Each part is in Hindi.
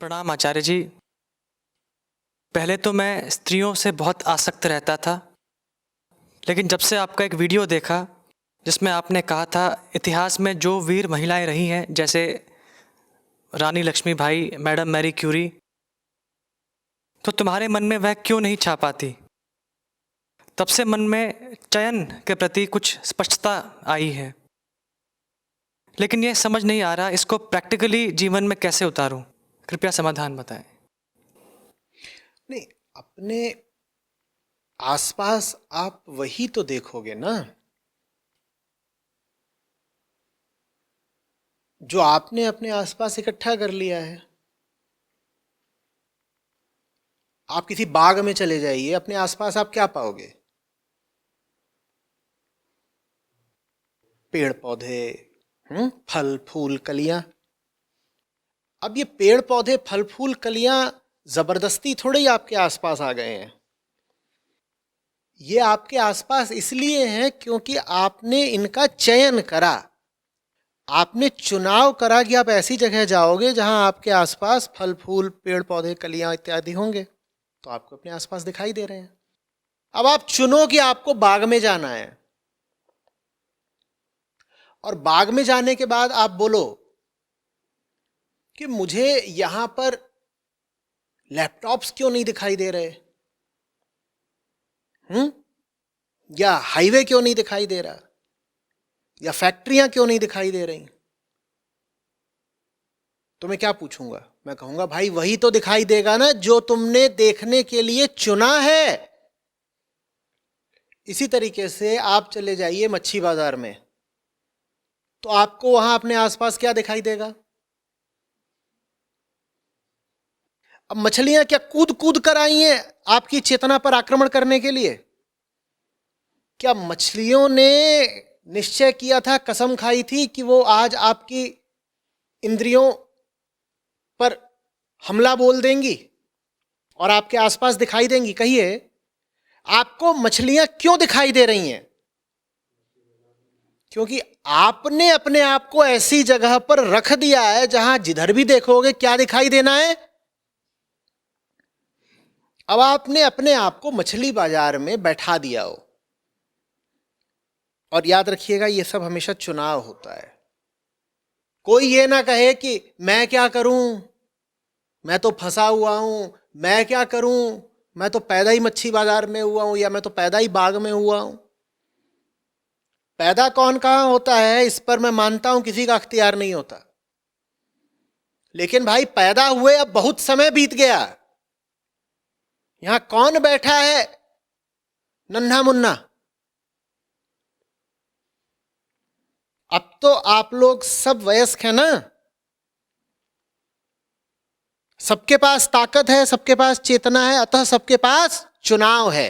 प्रणाम आचार्य जी। पहले तो मैं स्त्रियों से बहुत आसक्त रहता था, लेकिन जब से आपका एक वीडियो देखा जिसमें आपने कहा था इतिहास में जो वीर महिलाएं रही हैं, जैसे रानी लक्ष्मीबाई, मैडम मैरी क्यूरी, तो तुम्हारे मन में वह क्यों नहीं छा पाती? तब से मन में चयन के प्रति कुछ स्पष्टता आई है, लेकिन ये समझ नहीं आ रहा इसको प्रैक्टिकली जीवन में कैसे उतारूं। कृपया समाधान बताएं। नहीं, अपने आसपास आप वही तो देखोगे ना जो आपने अपने आसपास इकट्ठा कर लिया है। आप किसी बाग में चले जाइए, अपने आसपास आप क्या पाओगे? पेड़ पौधे, फल फूल कलियां। अब ये पेड़ पौधे फल फूल कलियां जबरदस्ती थोड़े ही आपके आसपास आ गए हैं। ये आपके आसपास इसलिए हैं क्योंकि आपने इनका चयन करा। आपने चुनाव करा कि आप ऐसी जगह जाओगे जहां आपके आसपास फल फूल पेड़ पौधे कलियां इत्यादि होंगे, तो आपको अपने आसपास दिखाई दे रहे हैं। अब आप चुनो कि आपको बाग में जाना है, और बाग में जाने के बाद आप बोलो कि मुझे यहां पर लैपटॉप्स क्यों नहीं दिखाई दे रहे, या हाईवे क्यों नहीं दिखाई दे रहा, या फैक्ट्रियां क्यों नहीं दिखाई दे रही। तो मैं क्या पूछूंगा? मैं कहूंगा भाई वही तो दिखाई देगा ना जो तुमने देखने के लिए चुना है। इसी तरीके से आप चले जाइए मच्छी बाजार में, तो आपको वहां अपने आसपास क्या दिखाई देगा? अब मछलियां क्या कूद कूद कर आई हैं आपकी चेतना पर आक्रमण करने के लिए? क्या मछलियों ने निश्चय किया था, कसम खाई थी कि वो आज आपकी इंद्रियों पर हमला बोल देंगी और आपके आसपास दिखाई देंगी? कहिए, आपको मछलियां क्यों दिखाई दे रही हैं? क्योंकि आपने अपने आप को ऐसी जगह पर रख दिया है जहां जिधर भी देखोगे क्या दिखाई देना है। अब आपने अपने आप को मछली बाजार में बैठा दिया हो। और याद रखिएगा, यह सब हमेशा चुनाव होता है। कोई ये ना कहे कि मैं क्या करूं, मैं तो फंसा हुआ हूं, मैं क्या करूं, मैं तो पैदा ही मच्छी बाजार में हुआ हूं, या मैं तो पैदा ही बाग में हुआ हूं। पैदा कौन कहां होता है इस पर मैं मानता हूं किसी का अख्तियार नहीं होता, लेकिन भाई पैदा हुए अब बहुत समय बीत गया। यहां कौन बैठा है नन्हा मुन्ना? अब तो आप लोग सब वयस्क हैं ना, सबके पास ताकत है, सबके पास चेतना है, अतः सबके पास चुनाव है।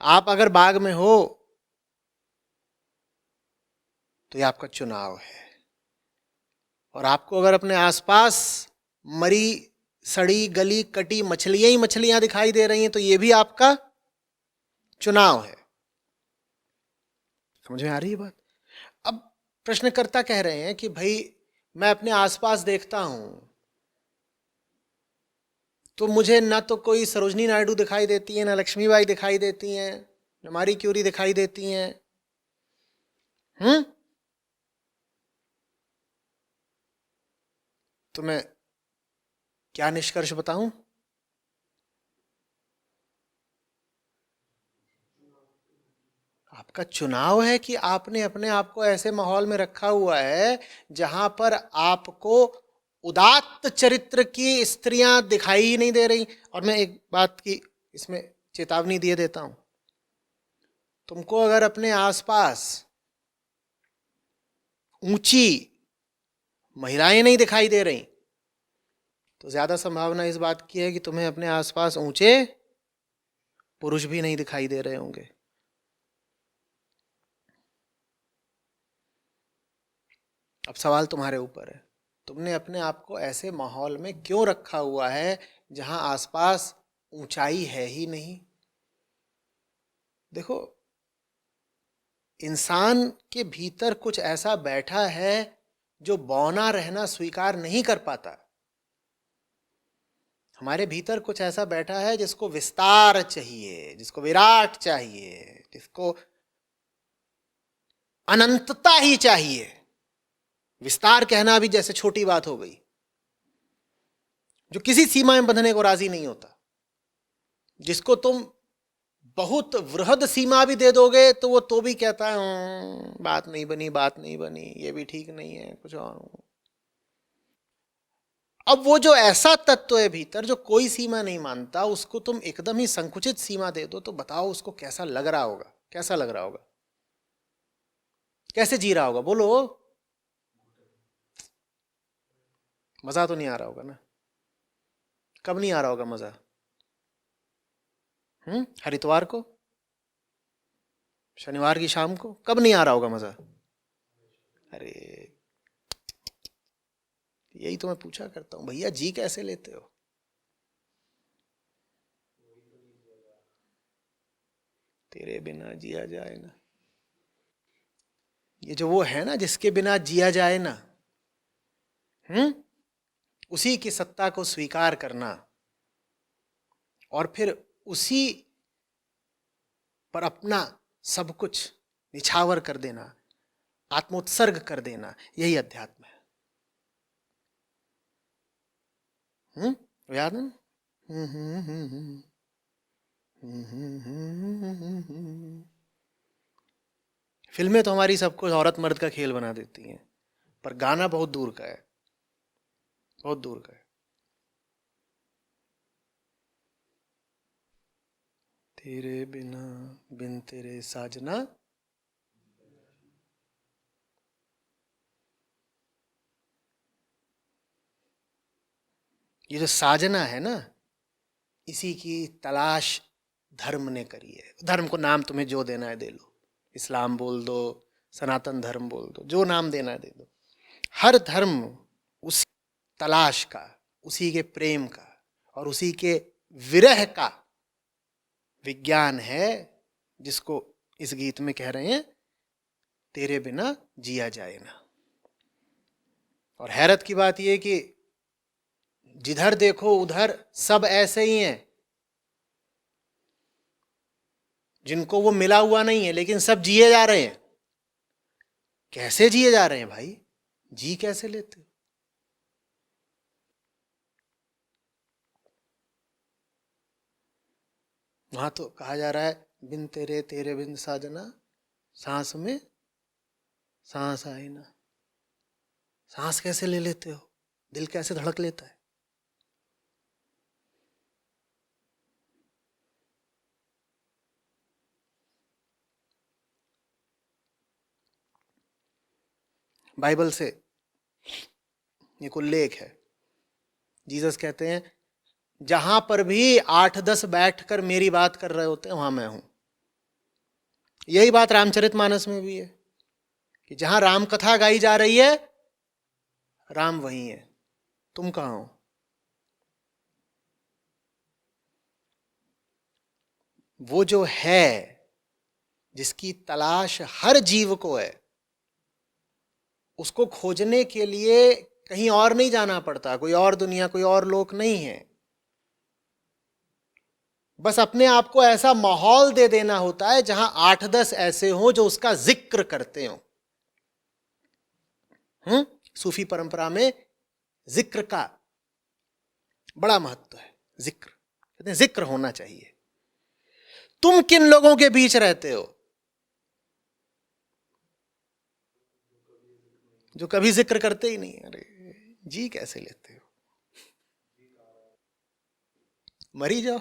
आप अगर बाग में हो तो यह आपका चुनाव है, और आपको अगर अपने आसपास मरी सड़ी गली कटी मछलियां ही मछलियां दिखाई दे रही हैं तो यह भी आपका चुनाव है। समझ में आ रही है बात? अब प्रश्नकर्ता कह रहे हैं कि भाई मैं अपने आसपास देखता हूं तो मुझे ना तो कोई सरोजनी नायडू दिखाई देती है, ना लक्ष्मीबाई दिखाई देती हैं, ना मारी क्यूरी दिखाई देती हैं। तो मैं क्या निष्कर्ष बताऊं? आपका चुनाव है कि आपने अपने आप को ऐसे माहौल में रखा हुआ है जहां पर आपको उदात्त चरित्र की स्त्रियां दिखाई ही नहीं दे रही। और मैं एक बात की इसमें चेतावनी दिए देता हूं, तुमको अगर अपने आसपास ऊंची महिलाएं नहीं दिखाई दे रही तो ज्यादा संभावना इस बात की है कि तुम्हें अपने आसपास ऊंचे पुरुष भी नहीं दिखाई दे रहे होंगे। अब सवाल तुम्हारे ऊपर है, तुमने अपने आप को ऐसे माहौल में क्यों रखा हुआ है जहां आसपास ऊंचाई है ही नहीं। देखो, इंसान के भीतर कुछ ऐसा बैठा है जो बौना रहना स्वीकार नहीं कर पाता। हमारे भीतर कुछ ऐसा बैठा है जिसको विस्तार चाहिए, जिसको विराट चाहिए, जिसको अनंतता ही चाहिए। विस्तार कहना भी जैसे छोटी बात हो गई, जो किसी सीमा में बंधने को राजी नहीं होता। जिसको तुम बहुत वृहद सीमा भी दे दोगे तो वो तो भी कहता है बात नहीं बनी, बात नहीं बनी, ये भी ठीक नहीं है, कुछ और। अब वो जो ऐसा तत्व है भीतर जो कोई सीमा नहीं मानता, उसको तुम एकदम ही संकुचित सीमा दे दो तो बताओ उसको कैसा लग रहा होगा, कैसा लग रहा होगा, कैसे जी रहा होगा, बोलो। मजा तो नहीं आ रहा होगा ना। कब नहीं आ रहा होगा मजा? हरिद्वार को, शनिवार की शाम को, कब नहीं आ रहा होगा मजा? अरे यही तो मैं पूछा करता हूं, भैया जी कैसे लेते हो? तेरे बिना जिया जाए ना, ये जो वो है ना जिसके बिना जिया जाए ना, उसी की सत्ता को स्वीकार करना और फिर उसी पर अपना सब कुछ निछावर कर देना, आत्मोत्सर्ग कर देना, यही अध्यात्म है। याद है? फिल्में तो हमारी सबको औरत मर्द का खेल बना देती हैं, पर गाना बहुत दूर का है, बहुत दूर का है। तेरे बिना बिन तेरे साजना, ये जो साजना है ना, इसी की तलाश धर्म ने करी है। धर्म को नाम तुम्हें जो देना है दे लो, इस्लाम बोल दो, सनातन धर्म बोल दो, जो नाम देना है दे दो। हर धर्म उसी तलाश का, उसी के प्रेम का और उसी के विरह का विज्ञान है, जिसको इस गीत में कह रहे हैं तेरे बिना जिया जाए ना। और हैरत की बात यह कि जिधर देखो उधर सब ऐसे ही हैं, जिनको वो मिला हुआ नहीं है, लेकिन सब जिए जा रहे हैं। कैसे जिए जा रहे हैं भाई? जी कैसे लेते हो? वहां तो कहा जा रहा है बिन तेरे तेरे बिन साजना, सांस में सांस आए ना। सांस कैसे ले लेते हो? दिल कैसे धड़क लेता है? बाइबल से एक उल्लेख है। जीसस कहते हैं जहां पर भी 8-10 बैठकर मेरी बात कर रहे होते हैं वहां मैं हूं। यही बात रामचरितमानस में भी है कि जहां राम कथा गाई जा रही है राम वहीं है, तुम कहां हो? वो जो है जिसकी तलाश हर जीव को है, उसको खोजने के लिए कहीं और नहीं जाना पड़ता, कोई और दुनिया, कोई और लोक नहीं है। बस अपने आप को ऐसा माहौल दे देना होता है जहां 8-10 ऐसे हों जो उसका जिक्र करते हो। सूफी परंपरा में जिक्र का बड़ा महत्व है। जिक्र कहते हैं जिक्र होना चाहिए। तुम किन लोगों के बीच रहते हो जो कभी जिक्र करते ही नहीं? अरे जी कैसे लेते हो? मरी जाओ।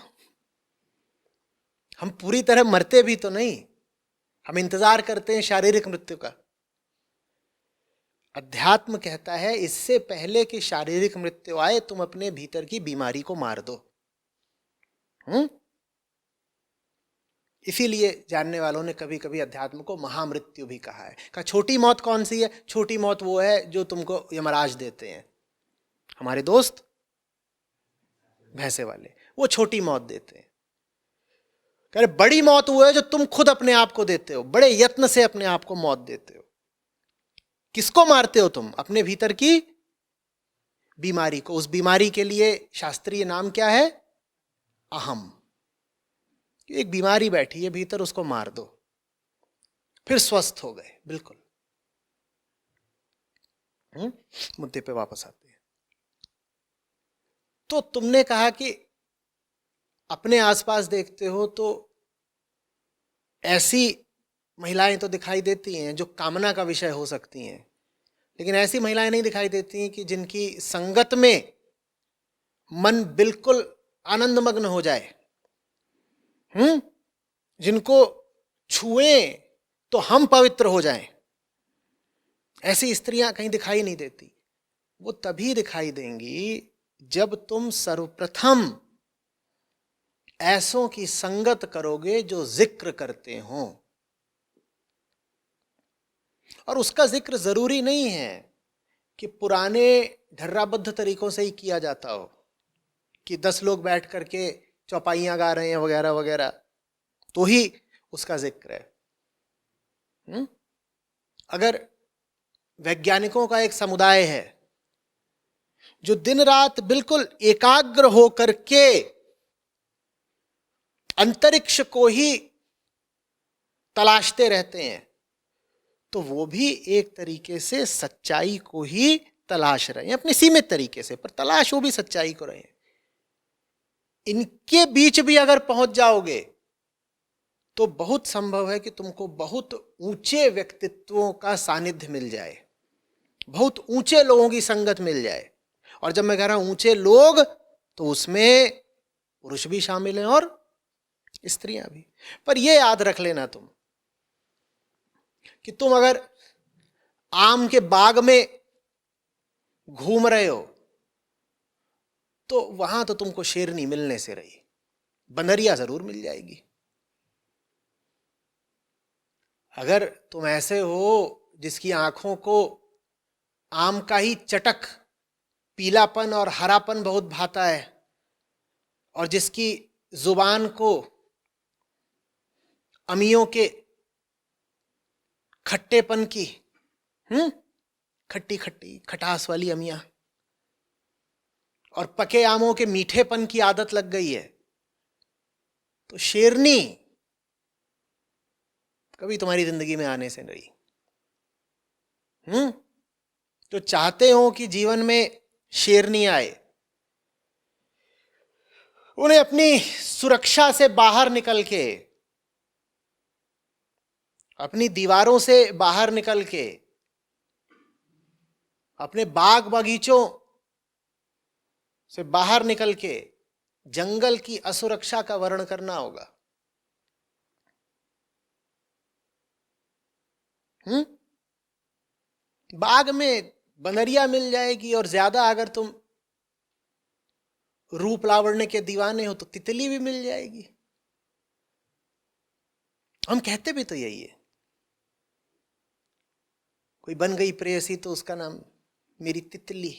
हम पूरी तरह मरते भी तो नहीं, हम इंतजार करते हैं शारीरिक मृत्यु का। अध्यात्म कहता है इससे पहले कि शारीरिक मृत्यु आए तुम अपने भीतर की बीमारी को मार दो। इसीलिए जानने वालों ने कभी कभी अध्यात्म को महामृत्यु भी कहा है। कहा छोटी मौत कौन सी है? छोटी मौत वो है जो तुमको यमराज देते हैं, हमारे दोस्त भैंसे वाले, वो छोटी मौत देते हैं। कह रहे बड़ी मौत वो है जो तुम खुद अपने आप को देते हो, बड़े यत्न से अपने आप को मौत देते हो। किसको मारते हो तुम? अपने भीतर की बीमारी को। उस बीमारी के लिए शास्त्रीय नाम क्या है? अहम। एक बीमारी बैठी है भीतर, उसको मार दो, फिर स्वस्थ हो गए। बिल्कुल। मुद्दे पे वापस आते हैं। तो तुमने कहा कि अपने आसपास देखते हो तो ऐसी महिलाएं तो दिखाई देती हैं जो कामना का विषय हो सकती हैं, लेकिन ऐसी महिलाएं नहीं दिखाई देती हैं कि जिनकी संगत में मन बिल्कुल आनंदमग्न हो जाए। जिनको छुएं तो हम पवित्र हो जाएं, ऐसी स्त्रियां कहीं दिखाई नहीं देती। वो तभी दिखाई देंगी जब तुम सर्वप्रथम ऐसों की संगत करोगे जो जिक्र करते हो। और उसका जिक्र जरूरी नहीं है कि पुराने ढर्राबद्ध तरीकों से ही किया जाता हो, कि 10 लोग बैठ करके चौपाइयां गा रहे हैं वगैरह वगैरह, तो ही उसका जिक्र है। अगर वैज्ञानिकों का एक समुदाय है जो दिन रात बिल्कुल एकाग्र हो करके अंतरिक्ष को ही तलाशते रहते हैं, तो वो भी एक तरीके से सच्चाई को ही तलाश रहे हैं, अपने सीमित तरीके से, पर तलाश वो भी सच्चाई को रहे हैं। इनके बीच भी अगर पहुंच जाओगे तो बहुत संभव है कि तुमको बहुत ऊंचे व्यक्तित्वों का सानिध्य मिल जाए, बहुत ऊंचे लोगों की संगत मिल जाए। और जब मैं कह रहा हूं ऊंचे लोग, तो उसमें पुरुष भी शामिल हैं और स्त्रियां भी। पर यह याद रख लेना तुम कि तुम अगर आम के बाग में घूम रहे हो तो वहां तो तुमको शेरनी मिलने से रही, बंदरिया जरूर मिल जाएगी। अगर तुम ऐसे हो जिसकी आंखों को आम का ही चटक, पीलापन और हरापन बहुत भाता है, और जिसकी जुबान को अमियों के खट्टेपन की, खट्टी खट्टी खटास वाली अमियां और पके आमों के मीठेपन की आदत लग गई है, तो शेरनी कभी तुम्हारी जिंदगी में आने से नहीं। तो चाहते हो कि जीवन में शेरनी आए, उन्हें अपनी सुरक्षा से बाहर निकल के, अपनी दीवारों से बाहर निकल के, अपने बाग बगीचों से बाहर निकल के जंगल की असुरक्षा का वर्णन करना होगा। बाग में बनरिया मिल जाएगी, और ज्यादा अगर तुम रूप लावण्य के दीवाने हो तो तितली भी मिल जाएगी। हम कहते भी तो यही है, कोई बन गई प्रेयसी तो उसका नाम मेरी तितली।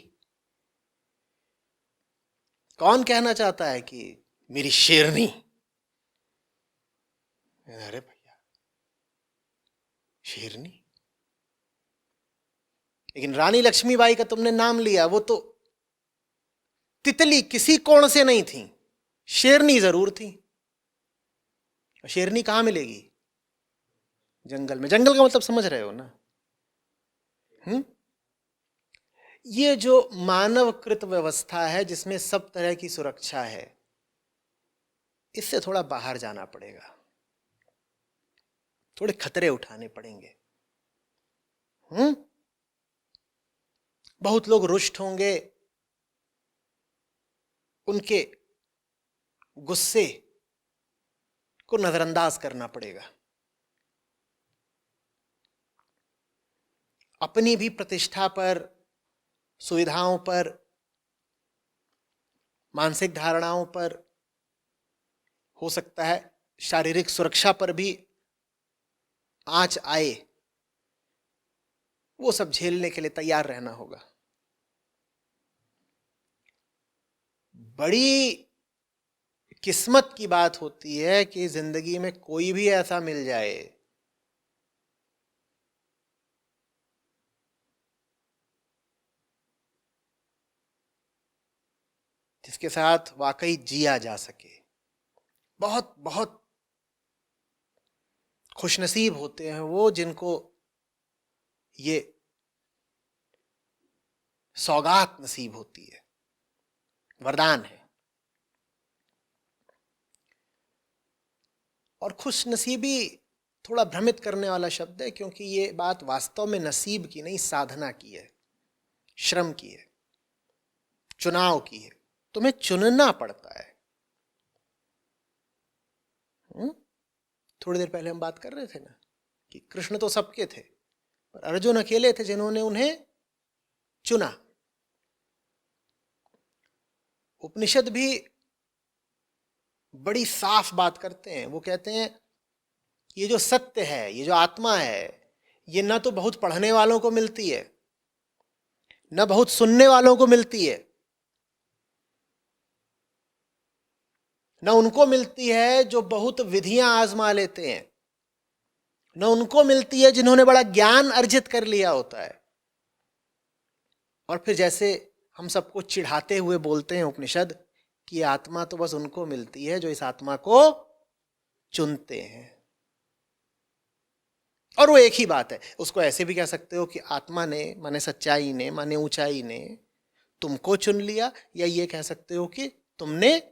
कौन कहना चाहता है कि मेरी शेरनी? अरे भैया, शेरनी। लेकिन रानी लक्ष्मीबाई का तुमने नाम लिया, वो तो तितली किसी कोण से नहीं थी, शेरनी जरूर थी। शेरनी कहां मिलेगी? जंगल में। जंगल का मतलब समझ रहे हो ना? ये जो मानवकृत व्यवस्था है जिसमें सब तरह की सुरक्षा है, इससे थोड़ा बाहर जाना पड़ेगा, थोड़े खतरे उठाने पड़ेंगे। बहुत लोग रुष्ट होंगे, उनके गुस्से को नजरअंदाज करना पड़ेगा। अपनी भी प्रतिष्ठा पर, सुविधाओं पर, मानसिक धारणाओं पर, हो सकता है शारीरिक सुरक्षा पर भी आंच आए, वो सब झेलने के लिए तैयार रहना होगा। बड़ी किस्मत की बात होती है कि जिंदगी में कोई भी ऐसा मिल जाए जिसके साथ वाकई जिया जा सके। बहुत बहुत खुशनसीब होते हैं वो जिनको ये सौगात नसीब होती है, वरदान है। और खुशनसीबी थोड़ा भ्रमित करने वाला शब्द है, क्योंकि ये बात वास्तव में नसीब की नहीं, साधना की है, श्रम की है, चुनाव की है। तुम्हें चुनना पड़ता है। थोड़ी देर पहले हम बात कर रहे थे ना कि कृष्ण तो सबके थे, पर अर्जुन अकेले थे जिन्होंने उन्हें चुना। उपनिषद भी बड़ी साफ बात करते हैं। वो कहते हैं ये जो सत्य है, ये जो आत्मा है, ये ना तो बहुत पढ़ने वालों को मिलती है, न बहुत सुनने वालों को मिलती है, न उनको मिलती है जो बहुत विधियां आजमा लेते हैं, न उनको मिलती है जिन्होंने बड़ा ज्ञान अर्जित कर लिया होता है। और फिर जैसे हम सबको चिढ़ाते हुए बोलते हैं उपनिषद कि आत्मा तो बस उनको मिलती है जो इस आत्मा को चुनते हैं। और वो एक ही बात है। उसको ऐसे भी कह सकते हो कि आत्मा ने, माने सच्चाई ने, माने ऊंचाई ने तुमको चुन लिया, या ये कह सकते हो कि तुमने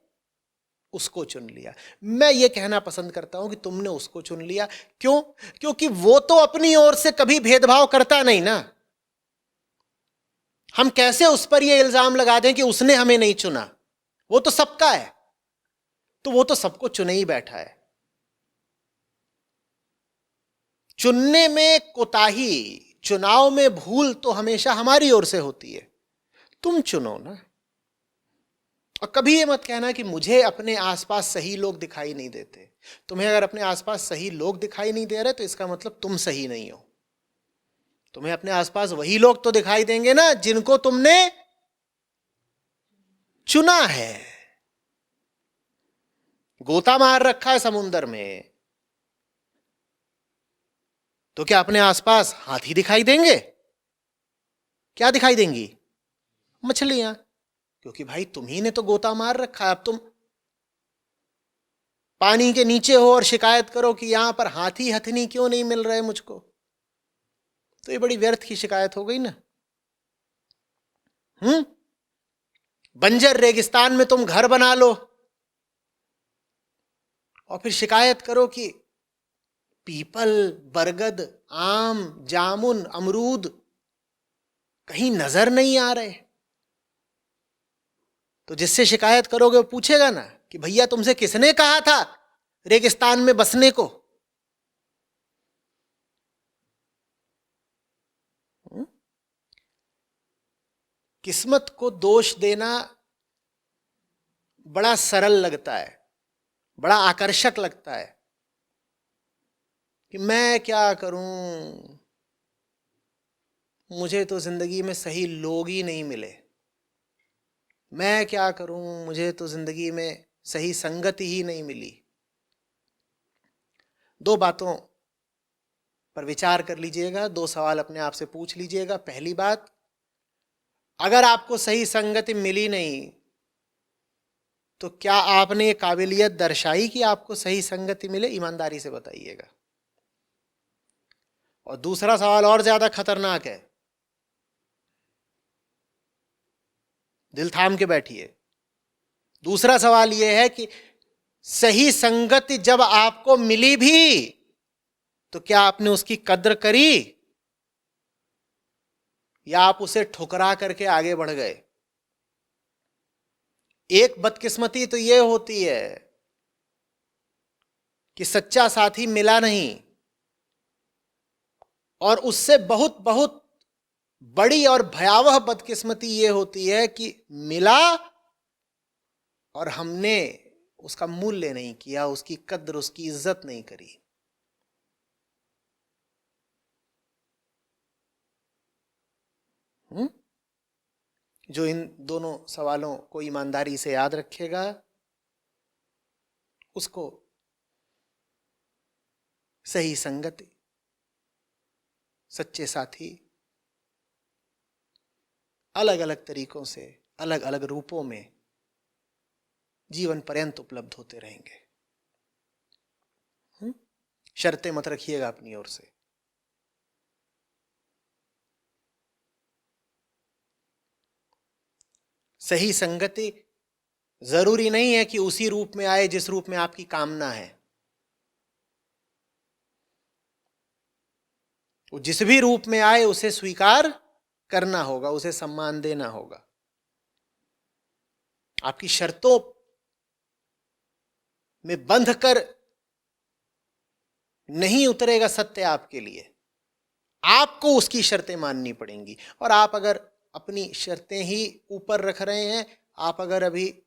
उसको चुन लिया। मैं ये कहना पसंद करता हूं कि तुमने उसको चुन लिया। क्यों? क्योंकि वो तो अपनी ओर से कभी भेदभाव करता नहीं ना। हम कैसे उस पर यह इल्जाम लगा दें कि उसने हमें नहीं चुना? वो तो सबका है, तो वो तो सबको चुने ही बैठा है। चुनने में कोताही, चुनाव में भूल तो हमेशा हमारी ओर से होती है। तुम चुनो ना। और कभी ये मत कहना कि मुझे अपने आसपास सही लोग दिखाई नहीं देते। तुम्हें अगर अपने आसपास सही लोग दिखाई नहीं दे रहे तो इसका मतलब तुम सही नहीं हो। तुम्हें अपने आसपास वही लोग तो दिखाई देंगे ना जिनको तुमने चुना है। गोता मार रखा है समुद्र में, तो क्या अपने आसपास हाथी दिखाई देंगे? क्या दिखाई देंगी? मछलियां। क्योंकि भाई तुम्ही ने तो गोता मार रखा है। अब तुम पानी के नीचे हो और शिकायत करो कि यहां पर हाथी हथनी क्यों नहीं मिल रहे मुझको, तो ये बड़ी व्यर्थ की शिकायत हो गई ना। बंजर रेगिस्तान में तुम घर बना लो और फिर शिकायत करो कि पीपल, बरगद, आम, जामुन, अमरूद कहीं नजर नहीं आ रहे। तो जिससे शिकायत करोगे वो पूछेगा ना कि भैया तुमसे किसने कहा था रेगिस्तान में बसने को? किस्मत को दोष देना बड़ा सरल लगता है, बड़ा आकर्षक लगता है कि मैं क्या करूं, मुझे तो जिंदगी में सही लोग ही नहीं मिले। मैं क्या करूं, मुझे तो जिंदगी में सही संगति ही नहीं मिली। दो बातों पर विचार कर लीजिएगा, दो सवाल अपने आप से पूछ लीजिएगा। पहली बात, अगर आपको सही संगति मिली नहीं तो क्या आपने ये काबिलियत दर्शाई कि आपको सही संगति मिले? ईमानदारी से बताइएगा। और दूसरा सवाल और ज्यादा खतरनाक है, दिल थाम के बैठिए। दूसरा सवाल यह है कि सही संगति जब आपको मिली भी तो क्या आपने उसकी कद्र करी, या आप उसे ठुकरा करके आगे बढ़ गए? एक बदकिस्मती तो यह होती है कि सच्चा साथी मिला नहीं, और उससे बहुत बहुत बड़ी और भयावह बदकिस्मती यह होती है कि मिला और हमने उसका मूल्य नहीं किया, उसकी कद्र, उसकी इज्जत नहीं करी। जो इन दोनों सवालों को ईमानदारी से याद रखेगा उसको सही संगति, सच्चे साथी अलग अलग तरीकों से, अलग अलग रूपों में जीवन पर्यंत उपलब्ध होते रहेंगे। शर्तें मत रखिएगा अपनी ओर से। सही संगति जरूरी नहीं है कि उसी रूप में आए जिस रूप में आपकी कामना है। वो जिस भी रूप में आए उसे स्वीकार करना होगा, उसे सम्मान देना होगा। आपकी शर्तों में बंध कर नहीं उतरेगा सत्य आपके लिए, आपको उसकी शर्तें माननी पड़ेंगी। और आप अगर अपनी शर्तें ही ऊपर रख रहे हैं, आप अगर अभी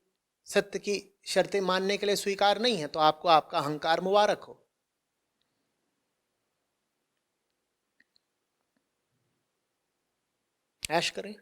सत्य की शर्तें मानने के लिए स्वीकार नहीं है, तो आपको आपका अहंकार मुबारक हो। ऐश करें।